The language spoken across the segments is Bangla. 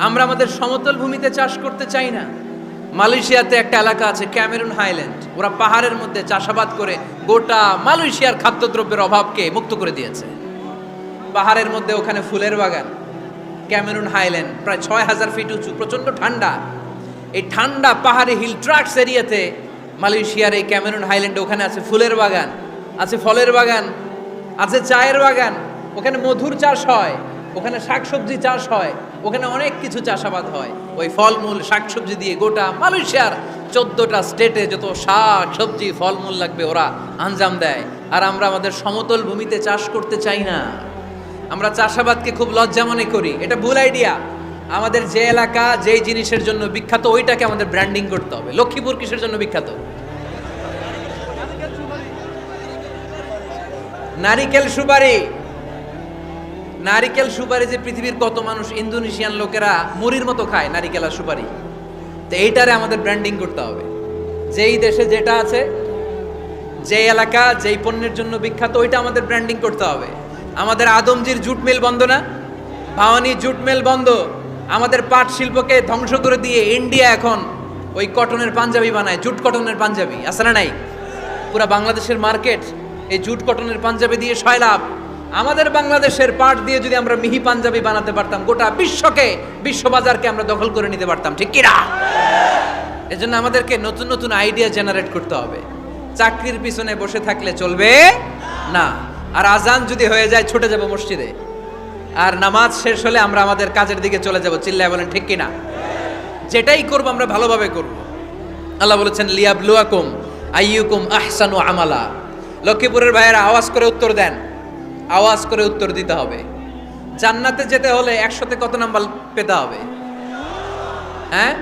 আমরা আমাদের সমতল ভূমিতে চাষ করতে চাই না। মালয়েশিয়াতে একটা এলাকা আছে ক্যামেরুন হাইল্যান্ড, ওরা পাহাড়ের মধ্যে চাষাবাদ করে গোটা মালয়েশিয়ার খাদ্যদ্রব্যের অভাবকে মুক্ত করে দিয়েছে। পাহাড়ের মধ্যে ওখানে ফুলের বাগান, ক্যামেরুন হাইল্যান্ড প্রায় ৬,০০০ ফিট উঁচু, প্রচণ্ড ঠান্ডা। এই ঠান্ডা পাহাড়ি হিল ট্রাক্স এরিয়াতে মালয়েশিয়ার এই ক্যামেরুন হাইল্যান্ডে ওখানে আছে ফুলের বাগান, আছে ফলের বাগান, আছে চায়ের বাগান, ওখানে মধুর চাষ হয়, ওখানে শাকসবজি চাষ হয়, ওখানে অনেক কিছু চাষাবাদ হয়। ওই ফলমূল শাকসবজি দিয়ে গোটা মালয়েশিয়ার 14টা স্টেটে যত শাক সবজি ফলমূল লাগবে ওরা আঞ্জাম দেয়। আর আমরা আমাদের সমতল ভূমিতে চাষ করতে চাই না। আমরা চাষাবাদকে খুব লজ্জা মনে করি, এটা ভুল আইডিয়া। আমাদের যে এলাকা যেই জিনিসের জন্য বিখ্যাত ওইটাকে আমাদের ব্র্যান্ডিং করতে হবে। লক্ষ্মীপুর কিসের জন্য বিখ্যাত? নারিকেল সুপারি। নারিকেল সুপারি যে পৃথিবীর কত মানুষ, ইন্দোনেশিয়ান লোকেরা মুড়ির মতো খায় নারিকেল আর সুপারি। তো এইটারে আমাদের ব্র্যান্ডিং করতে হবে। যেই দেশে যেটা আছে, যেই এলাকা যেই পণ্যের জন্য বিখ্যাত ওইটা আমাদের ব্র্যান্ডিং করতে হবে। আমাদের আদমজির জুট মিল বন্ধ না? ভাওয়ানি জুট মিল বন্ধ। আমাদের পাট শিল্পকে ধ্বংস করে দিয়ে ইন্ডিয়া এখন ওই কটনের পাঞ্জাবি বানায়, জুট কটনের পাঞ্জাবি, আছে না নাই? পুরা বাংলাদেশের মার্কেট এই জুট কটনের পাঞ্জাবি দিয়ে সয়লাভ। আমাদের বাংলাদেশের পাট দিয়ে যদি আমরা মিহি পাঞ্জাবি বানাতে পারতাম, গোটা বিশ্ববাজারকে আমরা দখল করে নিতে পারতাম, ঠিক কিনা? এজন্য আমাদেরকে নতুন নতুন আইডিয়া জেনারেট করতে হবে। চাকরির পিছনে বসে থাকলে চলবে না। আর আজান যদি হয়ে যায় ছুটে যাব মসজিদে, আর নামাজ শেষ হলে আমরা আমাদের কাজের দিকে চলে যাব। চিল্লায় বলেন ঠিক কিনা? যেটাই করব আমরা ভালোভাবে করব। আল্লাহ বলেছেন লিয়াবলুয়াকুম আইয়ুকুম আহসানু আমালা। লক্ষ্মীপুরের ভাইয়েরা আওয়াজ করে উত্তর দেন, আওয়াজ করে উত্তর দিতে হবে। জান্নাতে যেতে হলে 100তে কত নাম্বার পেতে হবে? হ্যাঁ,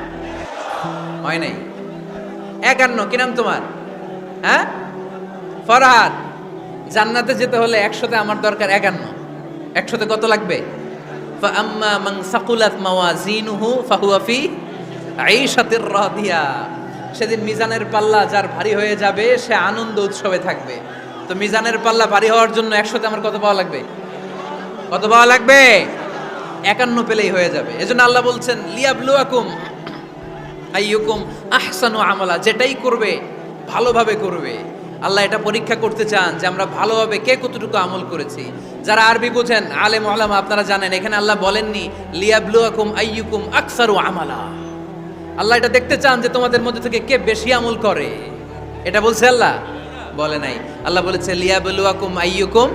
হয় নাই 51। কি নাম তোমার? হ্যাঁ, ফরহাদ। জান্নাতে যেতে হলে 100তে আমার দরকার 51। 100তে কত লাগবে? ফাআম্মা মান সাকুলাত মাওয়াজিনুহু ফাহুয়া ফি আইশাতির রাদিয়া। সেদিন মিজানের পাল্লা যার ভারী হয়ে যাবে সে আনন্দ উৎসবে থাকবে। তো মিজানের পাল্লা ভারী হওয়ার জন্য 100তে আমার কত পাওয়া লাগবে? কত পাওয়া লাগবে? 51 পেলেই হয়ে যাবে। এজন্য আল্লাহ বলছেন লিয়াবলুয়াকুম আইয়ুকুম আহসানু আমালা। যেটাই করবে ভালোভাবে করবে। আল্লাহ এটা পরীক্ষা করতে চান যে আমরা ভালোভাবে কে কতটুকু আমল করেছি। যারা আরবি বোঝেন আলেম ওলামা আপনারা জানেন, এখানে আল্লাহ বলেননি লিয়াবলুয়াকুম আইয়ুকুম আকসারু আমালা। আল্লাহ এটা দেখতে চান যে তোমাদের মধ্যে থেকে কে বেশি আমল করে। এটা বলছে আল্লাহ? বলে নাই। আল্লাহ বলেছে লিয়াবলুয়াকুম আইয়ুকুম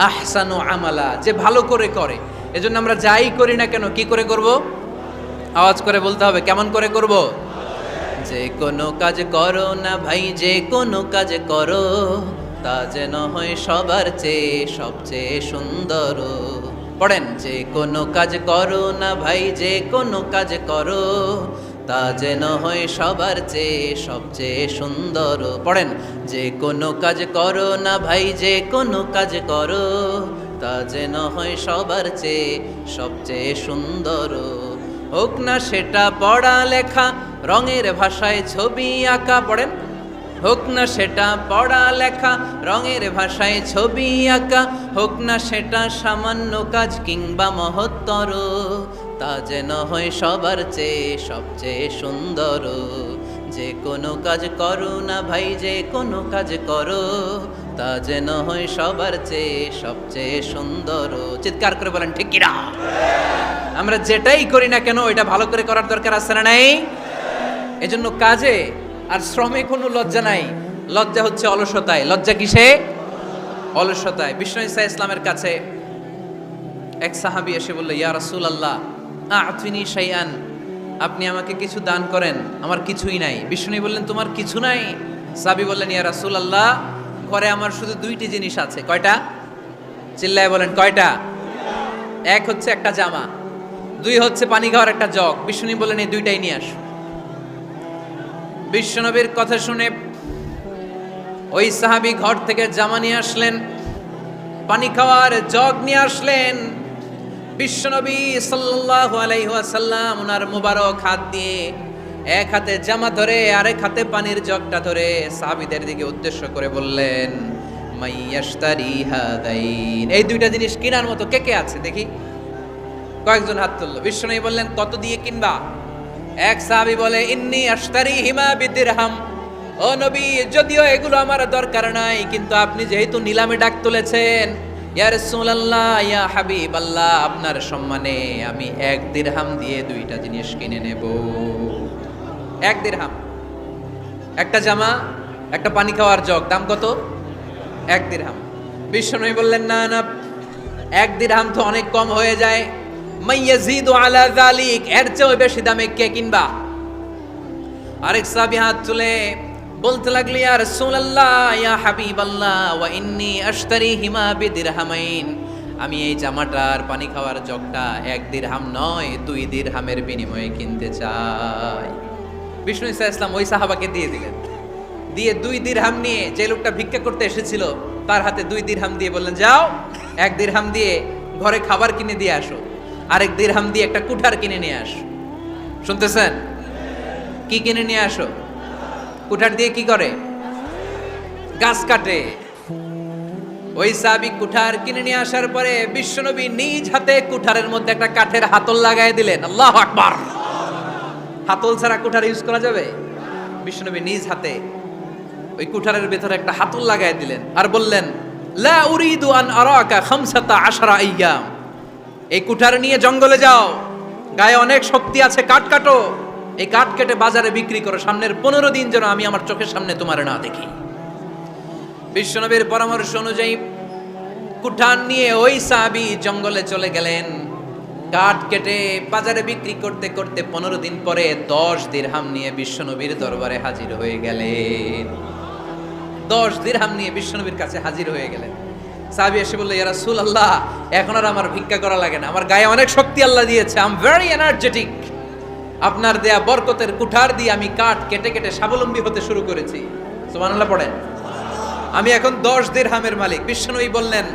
আহসানু আমালা, যে ভালো করে করে। এজন্য আমরা যাই করি না কেন কি করে করব? আওয়াজ করে বলতে হবে। কেমন করে করব? যে কোনো কাজ করো না ভাই, যে কোনো কাজ করো তা যেন হয় সবার চেয়ে সবচেয়ে সুন্দর। পড়েন, যে কোনো কাজ করো না ভাই, যে কোনো কাজ করো তা যেন হয় সবার চেয়ে সবচেয়ে সুন্দর। পড়েন, যে কোনো কাজ করো না ভাই, যে কোনো কাজ করো তা যেন হয় সবার চেয়ে সবচেয়ে সুন্দর। হোক না সেটা পড়া লেখা, রঙের ভাষায় ছবি আঁকা। পড়েন, হোক না সেটা পড়া লেখা, রঙের ভাষায় ছবি আঁকা। হোক না সেটা সামান্য কাজ কিংবা মহত্তর, তা যেন হয় সবার চেয়ে সবচেয়ে সুন্দর। যে কোনো কাজ করো না ভাই, যে কোনো কাজ করো তা যেন হয় সবার চেয়ে সবচেয়ে সুন্দর। চিৎকার করে বলেন ঠিক কিনা? আমরা যেটাই করি না কেন এটা ভালো করে করার দরকার আছে না নাই? এজন্য কাজে আর শ্রমে কোনো লজ্জা নাই। লজ্জা হচ্ছে অলসতায়। লজ্জা কিসে? অলসতায়। বিষ্ণু ঈসা ইসলামের কাছে এক সাহাবী এসে বলল, ইয়া রাসূলুল্লাহ আ'তিনি শাইআন, আপনি আমাকে কিছু দান করেন, আমার কিছুই নাই। বিষ্ণু বললেন, তোমার কিছু নাই? সাহাবী বললেন, ইয়া রাসূলুল্লাহ ঘরে আমার শুধু 2টি জিনিস আছে। কয়টা? চিল্লায় বলেন কয়টা? এক হচ্ছে একটা জামা, 2 হচ্ছে পানি খাওয়ার একটা জগ। বিষ্ণু বললেন, এই 2টাই নিয়ে আসো। বিশ্বনবীর কথা শুনে ওই সাহাবী ঘর থেকে জামা নিয়ে আসলেন, পানি খাওয়ার জগ নিয়ে আসলেন। বিশ্বনবী সাল্লাল্লাহু আলাইহি ওয়াসাল্লাম ওনার মুবারক হাত দিয়ে এক হাতে জামা ধরে আরেক হাতে পানির জগটা ধরে সাহাবীদের দিকে উদ্দেশ্য করে বললেন, মাইয়াশতারি হাদাইন, এই 2টা জিনিস কেনার মতো কে কে আছে দেখি? কয়েকজন হাত তুললো। বিশ্বনবী বললেন কত দিয়ে কিনবা? এক সাহাবী বলে ইন্নী আশতারি হিমা বিদিরহাম, ও নবী যদিও এগুলো আমার দরকার নাই, কিন্তু আপনি যেহেতু নিলামে ডাক তুলেছেন, ইয়া রাসূলুল্লাহ ইয়া হাবিবাল্লাহ, আপনার সম্মানে আমি 1 দিরহাম দিয়ে 2টা জিনিস কিনে নেব। 1 দিরহাম, একটা জামা, একটা পানি খাওয়ার জগ, দাম কত? 1 দিরহাম। বিশ্বনবী বললেন না না, 1 দিরহাম তো অনেক কম হয়ে যায়, মাইয়াজিদু আলা যালিক, এর চেয়ে বেশি দামে কে কিনবা? আরেক সাহাবী হাত তুলে বলতে লাগলো ইয়া রাসূলুল্লাহ ইয়া হাবিবাল্লাহ ওয়া ইন্নী আশতারি হিমা বিদিরহামাইন, আমি এই জামাটার পানি খাওয়ার জগটা 1 দিরহাম নয় 2 দিরহামের বিনিময়ে কিনতে চাই। বিষ্ণু ঈসা ইসলাম ওই সাহাবাকে দিয়ে দিলেন। দিয়ে 2 দিরহাম নিয়ে যে লোকটা ভিক্ষা করতে এসেছিল তার হাতে 2 দিরহাম দিয়ে বললেন যাও 1 দিরহাম দিয়ে ঘরে খাবার কিনে দিয়ে আসো, আরেক দিরহাম দিয়ে একটা কুঠার কিনে নিয়ে আসো। শুনতেছেন? কি কিনে নিয়ে আসো? কুঠার দিয়ে কি করে? গাছ কাটে। ওই সাহাবী কুঠার কিনে নিয়ে আসার পরে বিশ্বনবী নিজ হাতে কুঠারের মধ্যে একটা কাঠের হাতল লাগাই দিলেন। আল্লাহু আকবার। হাতল ছাড়া কুঠার ইউজ করা যাবে? বিশ্বনবী নিজ হাতে ওই কুঠারের ভেতরে একটা হাতল লাগাই দিলেন আর বললেন লা উরিদু আন আরাকা 15 আইয়াম, এই কুঠার নিয়ে জঙ্গলে যাও, গায়ে অনেক শক্তি আছে, কাঠ কাটো, এই কাঠ কেটে বাজারে বিক্রি করো, সামনের 15 দিন যেন আমি আমার চোখের সামনে তোমার না দেখি। বিশ্বনবীর পরামর্শ অনুযায়ী কুঠার নিয়ে ওই সাহাবী জঙ্গলে চলে গেলেন। কাঠ কেটে বাজারে বিক্রি করতে করতে 15 দিন পরে 10 দিরহাম নিয়ে বিশ্বনবীর দরবারে হাজির হয়ে গেলেন। 10 দিরহাম নিয়ে বিশ্বনবীর কাছে হাজির হয়ে গেলেন। সাহাবী এসে বলল ইয়া রাসূলুল্লাহ, এখন আর আমার ভিক্ষা করা লাগে না, আমার গায়ে অনেক শক্তি আল্লাহ দিয়েছে, আই এম ভেরি এনার্জেটিক, আপনার দেয়া বরকতের কুঠার দিয়ে আমি কাঠ কেটে কেটে স্বাবলম্বী হতে শুরু করেছি। সুবহানাল্লাহ পড়েন। আমি এখন 10 দিরহামের মালিক। বিশ্বনবী বললেন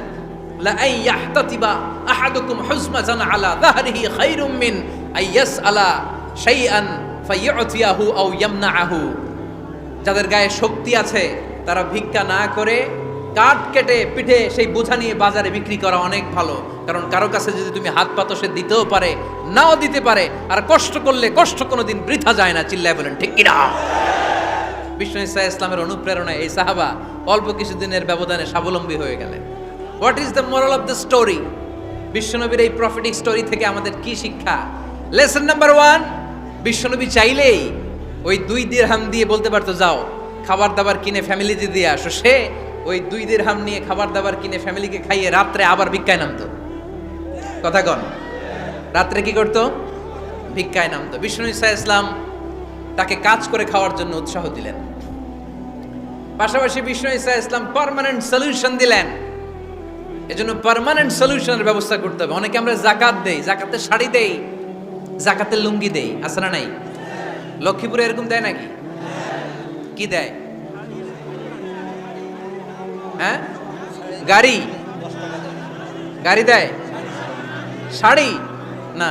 লা আইয়াহতাতিবা আহাদুকুম হুজমাজান আলা যাহরিহি খায়রুম মিন আইয়াসআলা শাইআন ফায়ুতিয়াহু আও ইয়ামনাহু, যাদের গায়ে শক্তি আছে তারা ভিক্ষা না করে কাঠ কেটে পিঠে সেই বোঝা নিয়ে বাজারে বিক্রি করা অনেক ভালো, কারণ কারো কাছে যদি তুমি হাত পাতো সে দিতেও পারে নাও দিতে পারে, আর কষ্ট করলে কষ্ট কোনোদিন বৃথা যায় না। চিল্লায় বলেন ঠিক কিনা? বিষ্ণু ঈসা ইসলামের অনুপ্রেরণায় এই সাহাবা অল্প কিছুদিনের ব্যবধানে স্বাবলম্বী হয়ে গেলেন। What is the moral of the story? বিশ্বনবীর এই প্রফেটিক স্টোরি থেকে আমাদের কি শিক্ষা? লেসন নাম্বার 1, বিশ্বনবী চাইলেই ওই 2 দিরহাম দিয়ে বলতে পারতো যাও খাবার দাবার কিনে ফ্যামিলিতে দিয়ে আসো, সে ওই 2 দিরহাম নিয়ে খাবার দাবার কিনে ফ্যামিলিকে খাইয়ে রাত্রে আবার ভিক্ষায় নামতো। কথা কন, রাত্রে কি করতো? ভিক্ষায় নামতো। বিষ্ণু ঈসা ইসলাম তাকে কাজ করে খাওয়ার জন্য উৎসাহ দিলেন। পাশাপাশি বিষ্ণু ঈসা ইসলাম পার্মানেন্ট সলিউশন দিলেন। এজন্য পার্মানেন্ট সলিউশনের ব্যবস্থা করতে হবে। অনেকে আমরা যাকাত দেই, যাকাতের শাড়ি দেই, যাকাতের লুঙ্গি দেই, আছে না নাই? লক্ষ্মীপুরে এরকম দেয় নাকি? কি দেয়? হ্যাঁ, গাড়ি, গাড়ি দেয়, শাড়ি না।